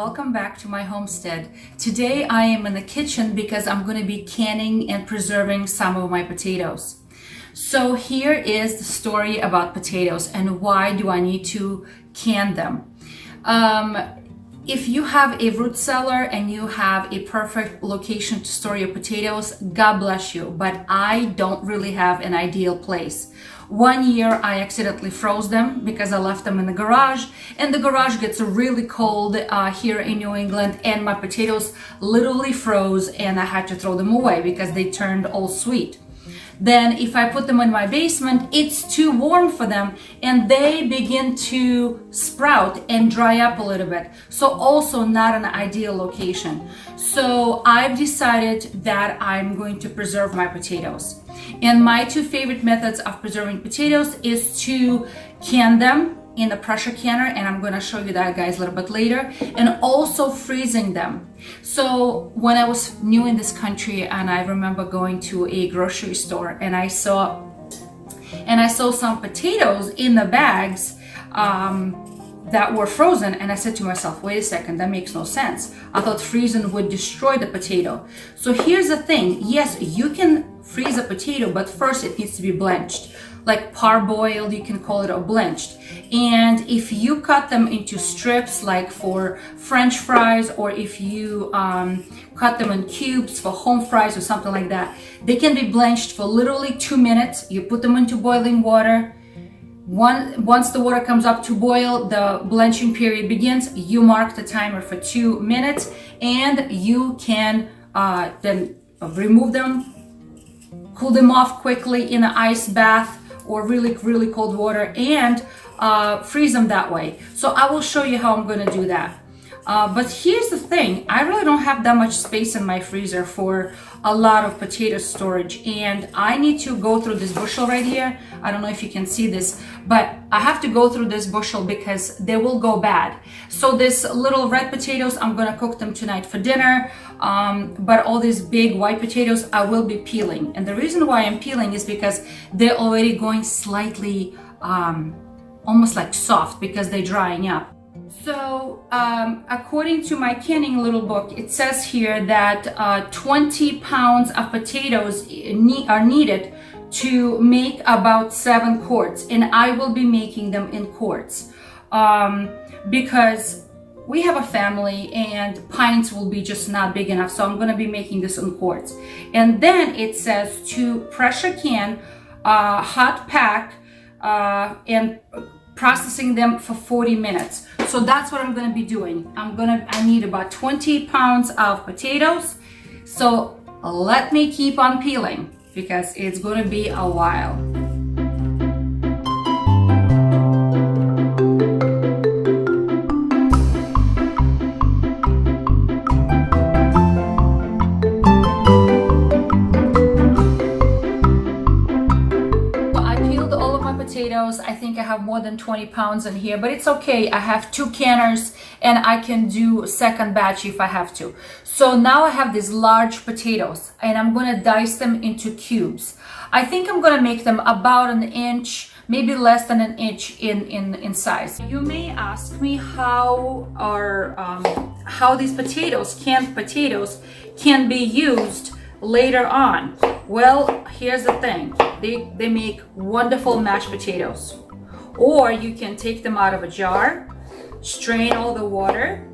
welcome back to my homestead. Today I am in the kitchen because I'm going to be canning and preserving some of my potatoes. So here is the story about potatoes and why do I need to can them. If you have a root cellar and you have a perfect location to store your potatoes, God bless you, but I don't really have an ideal place. One year I accidentally froze them because I left them in the garage, and the garage gets really cold here in New England, and my potatoes literally froze and I had to throw them away because they turned all sweet. Then if I put them in my basement, it's too warm for them and they begin to sprout and dry up a little bit. So also not an ideal location. So I've decided that I'm going to preserve my potatoes. And my two favorite methods of preserving potatoes is to can them in a pressure canner, and I'm going to show you that, guys, a little bit later, and also freezing them. So when I was new in this country, and I remember going to a grocery store and I saw some potatoes in the bags that were frozen, and I said to myself, wait a second, that makes no sense. I thought freezing would destroy the potato. So here's the thing, yes, you can freeze a potato, but first it needs to be blanched, like parboiled, you can call it, or blanched. And if you cut them into strips, like for French fries, or if you cut them in cubes for home fries or something like that, they can be blanched for literally 2 minutes. You put them into boiling water. Once the water comes up to boil, the blanching period begins. You mark the timer for 2 minutes, and you can then remove them, cool them off quickly in an ice bath or really cold water, and freeze them that way. So I will show you how I'm going to do that. But here's the thing, I really don't have that much space in my freezer for a lot of potato storage, and I need to go through this bushel right here. I don't know if you can see this, but I have to go through this bushel because they will go bad. So this little red potatoes, I'm gonna cook them tonight for dinner, but all these big white potatoes I will be peeling. And the reason why I'm peeling is because they're already going slightly almost like soft because they're drying up. So according to my canning little book, it says here that 20 pounds of potatoes are needed to make about 7 quarts, and I will be making them in quarts because we have a family and pints will be just not big enough, so I'm going to be making this in quarts. And then it says to pressure can, hot pack, and processing them for 40 minutes. So that's what I'm going to be doing. I need about 20 pounds of potatoes. So let me keep on peeling because it's going to be a while. Potatoes. I think I have more than 20 pounds in here, but it's okay. I have 2 canners and I can do second batch if I have to. So now I have these large potatoes and I'm going to dice them into cubes. I think I'm going to make them about 1 inch, maybe less than 1 inch in size. You may ask me how these potatoes, canned potatoes, can be used later on. Well, here's the thing, they make wonderful mashed potatoes, or you can take them out of a jar, strain all the water,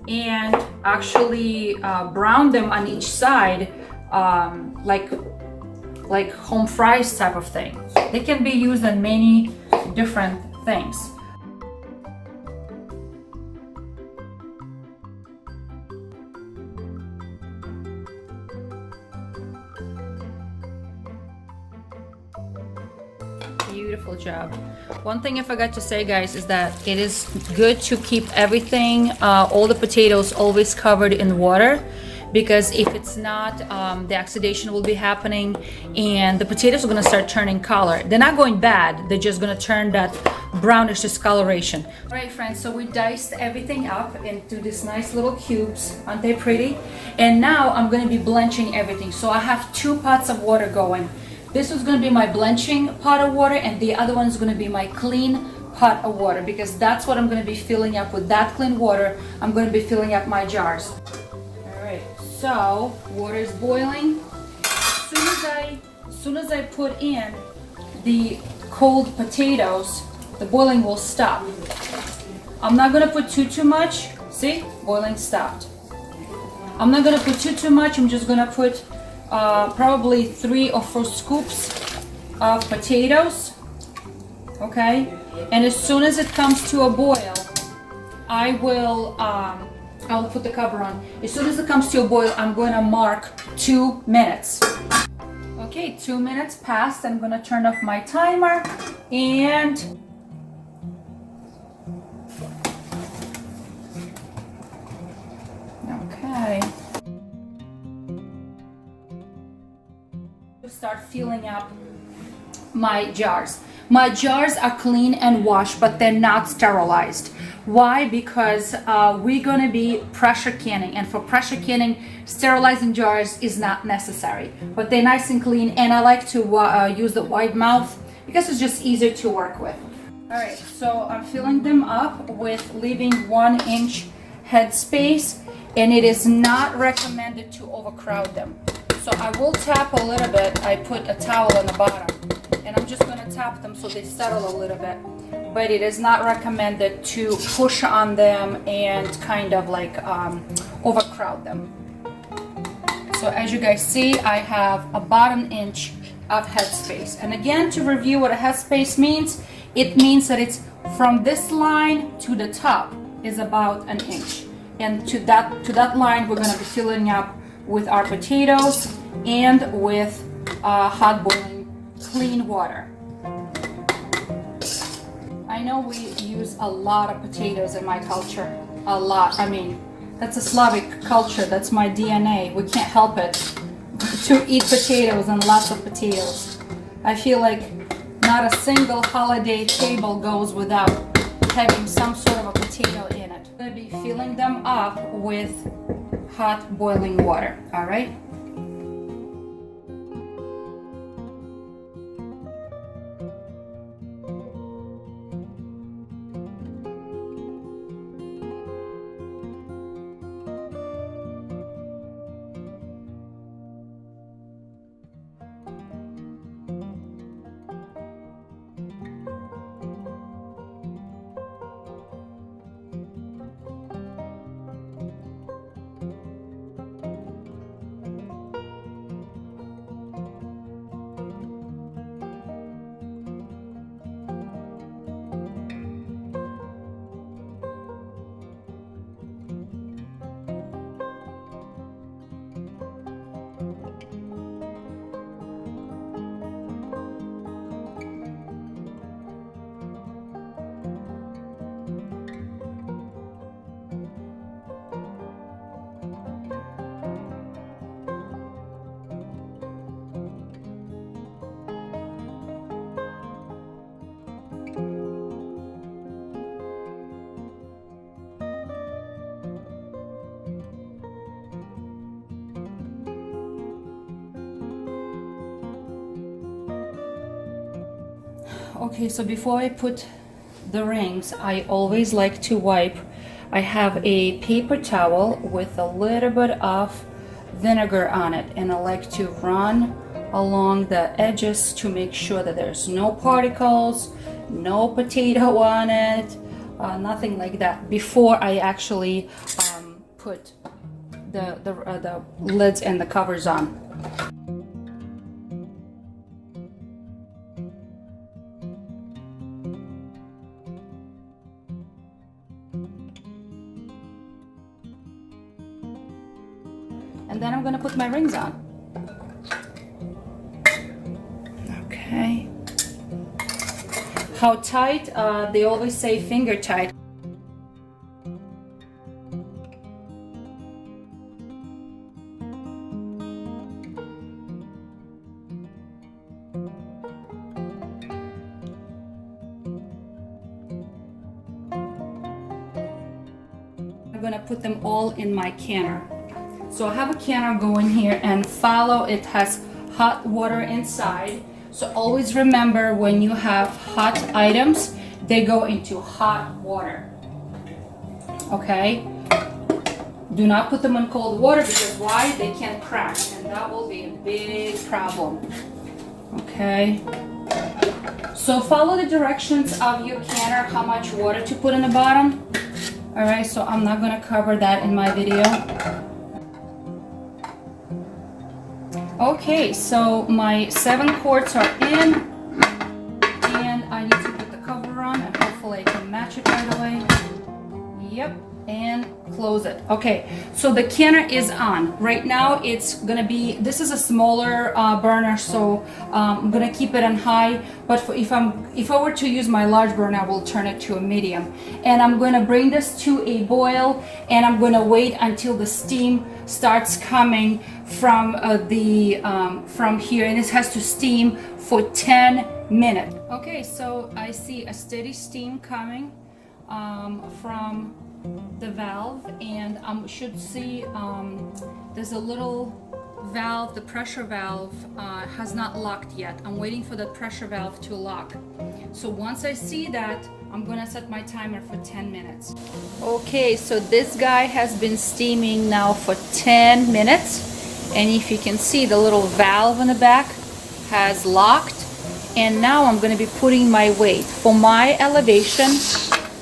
and actually brown them on each side, like home fries type of thing. They can be used in many different things. Beautiful job. One thing I forgot to say, guys, is that it is good to keep everything, all the potatoes, always covered in water, because if it's not, the oxidation will be happening and the potatoes are going to start turning color. They're not going bad, they're just going to turn that brownish discoloration. All right, friends, so we diced everything up into these nice little cubes. Aren't they pretty? And now I'm going to be blanching everything. So I have 2 pots of water going. This is going to be my blanching pot of water, and the other one is going to be my clean pot of water, because that's what I'm going to be filling up with. That clean water, I'm going to be filling up my jars. All right, so water is boiling. As soon as I put in the cold potatoes, the boiling will stop. I'm not going to put too much. See, boiling stopped. I'm not going to put too much. I'm just going to put probably 3 or 4 scoops of potatoes. Okay, and as soon as it comes to a boil, I'll put the cover on. As soon as it comes to a boil, I'm going to mark 2 minutes. Okay, 2 minutes passed. I'm going to turn off my timer and okay. Start filling up my jars. My jars are clean and washed, but they're not sterilized. Why? Because we're going to be pressure canning, and for pressure canning, sterilizing jars is not necessary. But they're nice and clean, and I like to use the wide mouth because it's just easier to work with. All right, so I'm filling them up with leaving 1-inch head space, and it is not recommended to overcrowd them. So I will tap a little bit. I put a towel on the bottom, and I'm just going to tap them so they settle a little bit. But it is not recommended to push on them and kind of like overcrowd them. So as you guys see, I have about 1 inch of headspace. And again, to review what a headspace means, it means that it's from this line to the top is about 1 inch. And to that line, we're going to be filling up with our potatoes and with hot boiling clean water. I know we use a lot of potatoes in my culture, a lot. I mean, that's a Slavic culture, that's my DNA. We can't help it to eat potatoes and lots of potatoes. I feel like not a single holiday table goes without having some sort of a potato in it. I'm going to be filling them up with hot boiling water, all right? Okay, so before I put the rings, I always like to wipe. I have a paper towel with a little bit of vinegar on it, and I like to run along the edges to make sure that there's no particles, no potato on it, nothing like that, before I actually put the lids and the covers on. And then I'm going to put my rings on. Okay. How tight? They always say finger tight. I'm going to put them all in my canner. So I have a canner going here, and follow, it has hot water inside. So always remember, when you have hot items, they go into hot water. Okay? Do not put them in cold water because why? They can crack, and that will be a big problem. Okay? So follow the directions of your canner, how much water to put in the bottom. All right, so I'm not gonna cover that in my video. Okay, so my 7 quarts are in, and I need to put the cover on, and hopefully I can match it right away. Yep, and close it. Okay, so the canner is on. Right now it's gonna be, this is a smaller burner, so I'm gonna keep it on high, but if I were to use my large burner, I will turn it to a medium. And I'm gonna bring this to a boil, and I'm gonna wait until the steam starts coming from from here, and this has to steam for 10 minutes. Okay, so I see a steady steam coming from the valve, and should see there's a little valve, the pressure valve has not locked yet. I'm waiting for the pressure valve to lock. So once I see that, I'm gonna set my timer for 10 minutes. Okay, so this guy has been steaming now for 10 minutes, and if you can see, the little valve in the back has locked, and now I'm gonna be putting my weight. For my elevation,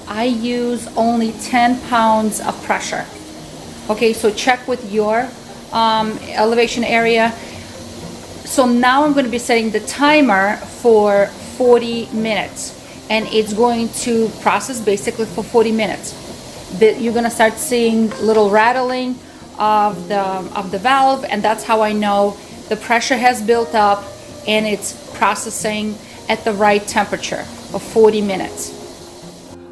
I use only 10 pounds of pressure. Okay, so check with your elevation area. So now I'm going to be setting the timer for 40 minutes, and it's going to process basically for 40 minutes. You're going to start seeing little rattling of the valve, and that's how I know the pressure has built up and it's processing at the right temperature of 40 minutes.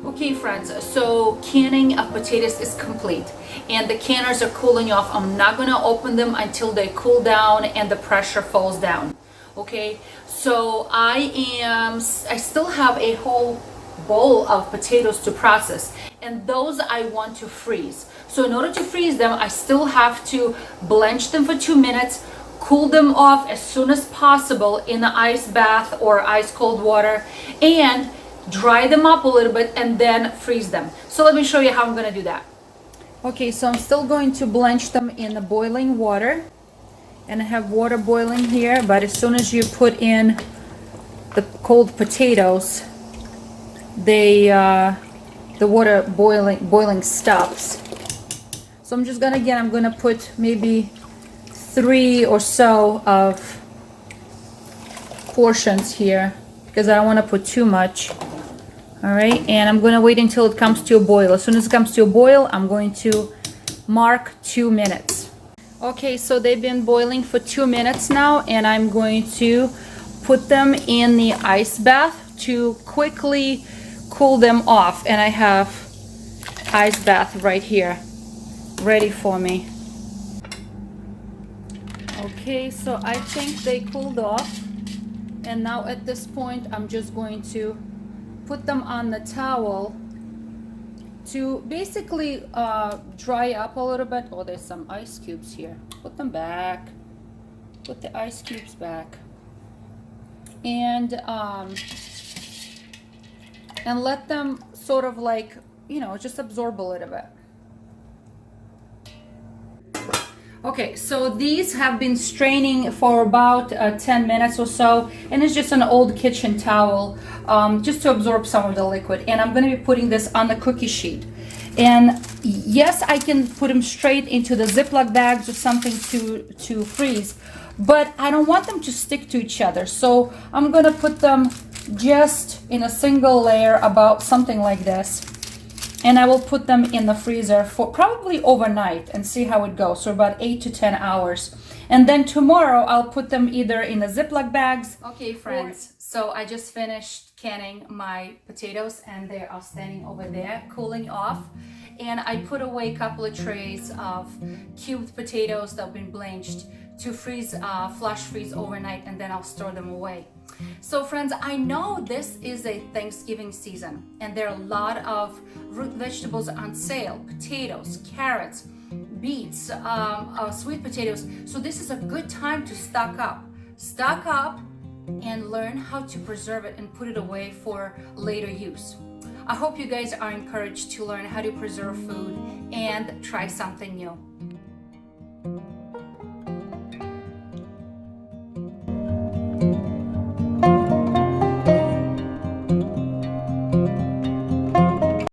Okay friends, so canning of potatoes is complete, and the canners are cooling off. I'm not going to open them until they cool down and the pressure falls down. Okay, so I still have a whole bowl of potatoes to process, and those I want to freeze. So in order to freeze them, I still have to blanch them for 2 minutes, cool them off as soon as possible in the ice bath or ice cold water, and dry them up a little bit and then freeze them. So let me show you how I'm going to do that. Okay, so I'm still going to blanch them in the boiling water, and I have water boiling here, but as soon as you put in the cold potatoes, the water boiling stops. So I'm just gonna, again, I'm gonna put maybe 3 or so of portions here because I don't want to put too much. All right, and I'm going to wait until it comes to a boil. As soon as it comes to a boil, I'm going to mark 2 minutes. Okay, so they've been boiling for 2 minutes now, and I'm going to put them in the ice bath to quickly cool them off. And I have ice bath right here ready for me. Okay, so I think they cooled off, and now at this point I'm just going to put them on the towel to basically dry up a little bit. Oh, there's some ice cubes here. Put them back. Put the ice cubes back. And let them sort of like, you know, just absorb a little bit. Okay, so these have been straining for about 10 minutes or so, and it's just an old kitchen towel just to absorb some of the liquid. And I'm going to be putting this on the cookie sheet. And yes, I can put them straight into the Ziploc bags or something to freeze, but I don't want them to stick to each other. So I'm going to put them just in a single layer, about something like this. And I will put them in the freezer for probably overnight and see how it goes. So about 8 to 10 hours. And then tomorrow I'll put them either in the Ziploc bags. Okay, friends. So I just finished canning my potatoes, and they are standing over there cooling off. And I put away a couple of trays of cubed potatoes that have been blanched to freeze, flash freeze overnight, and then I'll store them away. So friends, I know this is a Thanksgiving season, and there are a lot of root vegetables on sale: potatoes, carrots, beets, sweet potatoes. So this is a good time to stock up. Stock up and learn how to preserve it and put it away for later use. I hope you guys are encouraged to learn how to preserve food and try something new.